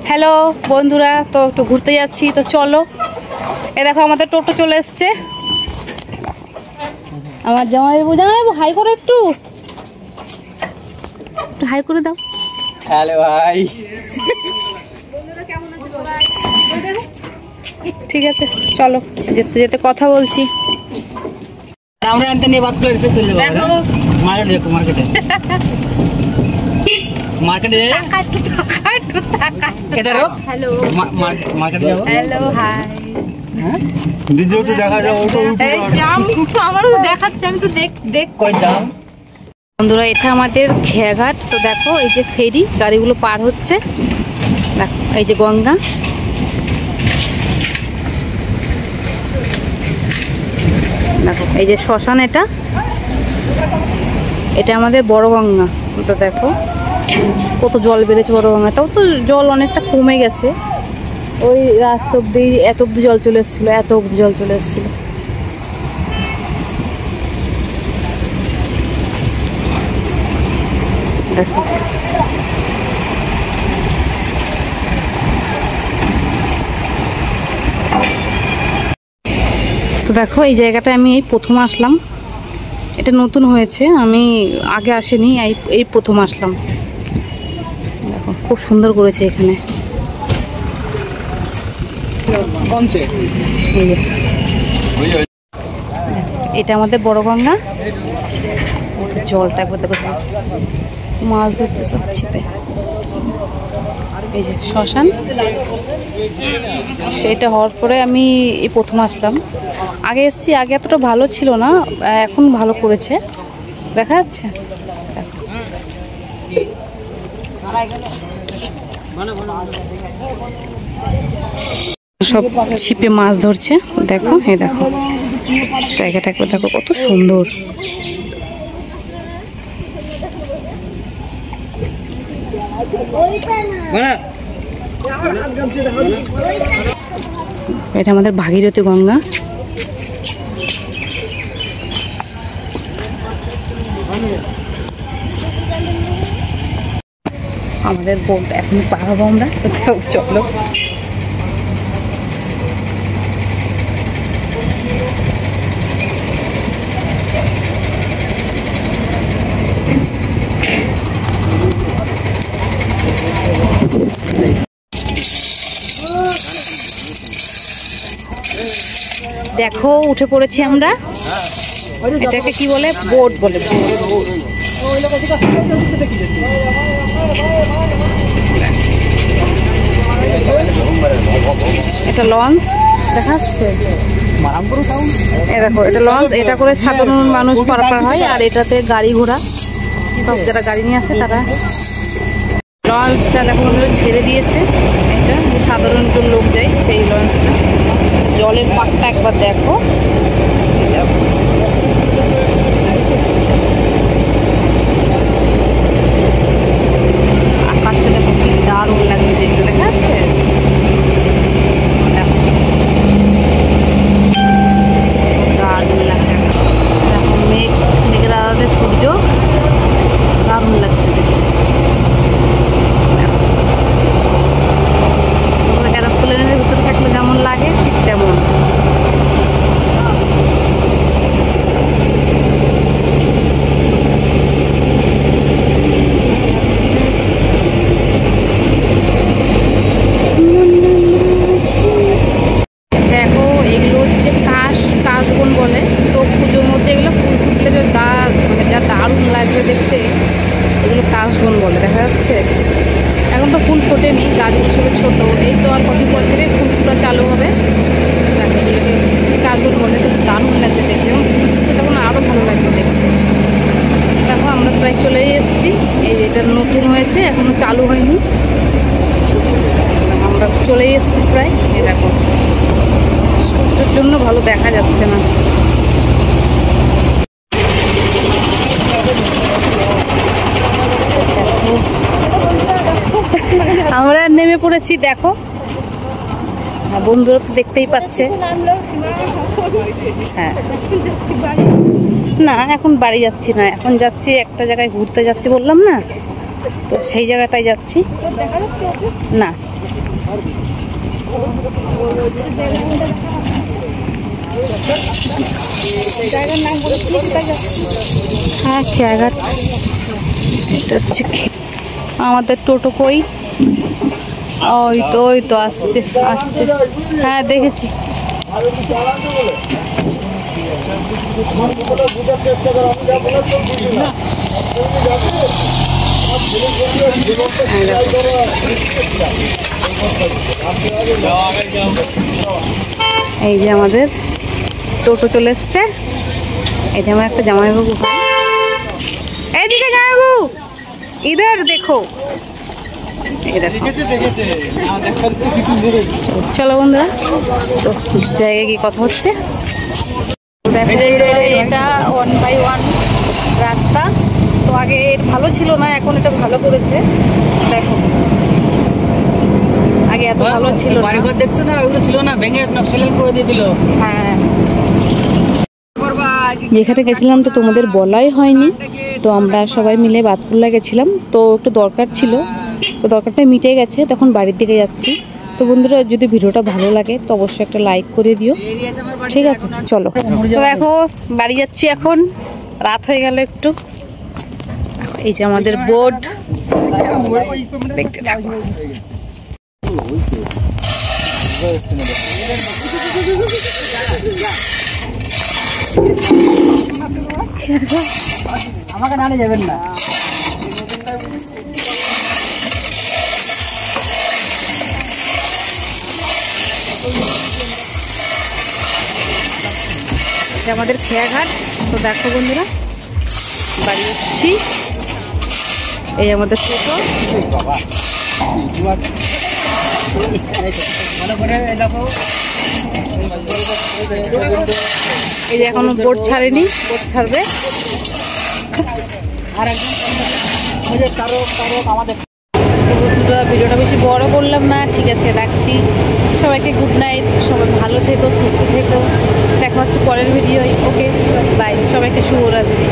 Hello বন্ধুরা, তো একটু ঘুরতে যাচ্ছি, তো চলো। এ দেখো আমাদের টোটো চলে এসছে। আমার জামাইবাবু, হাই করো, একটু হাই করে দাও। হ্যালো ভাই, ঠিক আছে চলো, যেতে যেতে কথা বলছি। আমরা আনতে নিয়ে বাদ করে চলে যাবো। দেখো মার্কেটে দেখো, মার্কেটে কেদারো। হ্যালো মার্কেটে যাবো। Hello hi. ভিডিওতে দেখা যাবে, ওটা আমারও দেখাচ্ছে, আমি তো দেখ কই যাম। বন্ধুরা, এটা আমাদের খেয়াঘাট। তো দেখো এই যে ফেরি গাড়িগুলো পার হচ্ছে, দেখো এই যে গঙ্গা। দেখো এই যে শ্মশান, এটা আমাদের বড় গঙ্গা। তো দেখো কত জল বেড়েছে বড় গঙ্গা, তাও তো জল অনেকটা কমে গেছে। ওই রাস্তা অব্দি এত অব্দি জল চলে এসেছিলো, এত অব্দি জল চলে এসেছিলো। দেখো তো দেখো এই জায়গাটা আমি এই প্রথম আসলাম, এটা নতুন হয়েছে, আমি আগে আসিনি, এই প্রথম আসলাম। দেখো খুব সুন্দর করেছে এখানে। এটা আমাদের বড় গঙ্গা, জলটা একবার দেখো, মাছ ধরছে সব ছিপে। এই যে শ্মশান, সেটা হওয়ার পরে আমি এই প্রথম আসলাম। আগে এসেছি, আগে এতটা ভালো ছিল না, এখন ভালো করেছে, দেখা যাচ্ছে। সব ছিপে মাছ ধরছে, দেখো এই দেখো জায়গাটা একবার দেখো কত সুন্দর। এটা আমাদের ভাগীরথী গঙ্গা। আমাদের বোট এখন পার হবো আমরা, চলো। দেখো উঠে পড়েছি আমরা, এটাকে কি বলে, বোট বলে। এটা লঞ্চ দেখা যাচ্ছে, দেখো এটা লঞ্চ, এটা করে সাধারণ মানুষ পারাপার হয়, আর এটাতে গাড়ি ঘোড়া সব যারা গাড়ি নিয়ে আসে তারা। লঞ্চটা দেখো ছেড়ে দিয়েছে, এটা যে সাধারণ লোক যায় সেই লঞ্চটা। জলের পাকটা একবার দেখো, আকাশটা দেখো কি দারুণ লাগছে দেখতে, দেখা যাচ্ছে। দারুণ লাগছে, দেখো মেঘের আড়ালে সূর্য, দারুণ লাগছে দেখতে। এরোপ্লেনের ভিতরে থাকলে যেমন লাগে ঠিক তেমন। দেখো এগুলো হচ্ছে কাশবন বলে, তো পুজোর মধ্যে এগুলো ফুল ফুটলে যে মানে যা দারুণ লাগবে দেখতে, এগুলো কাশবন বলে, দেখা যাচ্ছে। এখন তো ফুল ফোটেনি, গাছগুলো সব ছোটো, এই তো আর কত পর থেকে ফুল ফুটা চালু হবে। দেখো এগুলোকে কাশবন বলে, তো দারুণ লাগবে দেখতে, এবং ফুল তখন আরও ভালো লাগবে দেখতে। দেখো আমরা প্রায় চলেই এসেছি, এই এটা নতুন হয়েছে, এখনও চালু হয়নি, আমরা চলেই এসেছি প্রায়। এই দেখো সূর্যের জন্য ভালো দেখা যাচ্ছে না। আমরা নেমে পড়েছি, দেখো বন্ধুরা তো দেখতেই পাচ্ছে। হ্যাঁ না, এখন বাড়ি যাচ্ছি না, এখন যাচ্ছি একটা জায়গায় ঘুরতে যাচ্ছি, বললাম না, তো সেই জায়গাটায় যাচ্ছি না। হ্যাঁ খেয়াঘাট, এটা হচ্ছে আমাদের টোটো কই? ওই তো আসছে আসছে, হ্যাঁ দেখেছি। এই যে আমাদের টোটো চলে এসছে। এটা আমার একটা জামাইবাবু হয়। এইদিকে জামাইবাবু, ইধার দেখো। চলো বন্ধুরা, তো জায়গায় গিয়ে কথা হচ্ছে। এটা 1 বাই 1 রাস্তা। তো আগে ভালো ছিল না, এখন এটা ভালো করেছে। দেখো আগে এত ভালো ছিল না। বাড়িঘর দেখছো না, ওগুলো ছিল না, ভেঙে নকশাল করে দিয়েছিল। হ্যাঁ, যেখানে গেছিলাম তো তোমাদের বলাই হয়নি। তো আমরা সবাই মিলে বাতকুল্লা গেছিলাম, তো একটু দরকার ছিল, তো দরকারটা মিটে গেছে। তখন বাড়ির দিকে যাচ্ছি। তো বন্ধুরা যদি ভিডিওটা ভালো লাগে তো অবশ্যই একটা লাইক করে দিও, ঠিক আছে? চলো, তো দেখো বাড়ি যাচ্ছি এখন, রাত হয়ে গেল একটু। এই যে আমাদের বোর্ড দেখতে থাকো। আমাকে না নিয়ে যাবেন না। আমাদের খেয়াঘাট। তো দেখো বন্ধুরা বাড়ি যাচ্ছি। এই আমাদের টোটো। এই যে এখনো বোট ছাড়েনি, বোট ছাড়বে। ভিডিওটা বেশি বড় করলাম না, ঠিক আছে রাখছি। সবাইকে গুড নাইট, সবাই ভালো থেকো, সুস্থ থেকো। দেখা হচ্ছে পরের ভিডিওয়। ওকে বাই, সবাইকে শুভরাত্রি।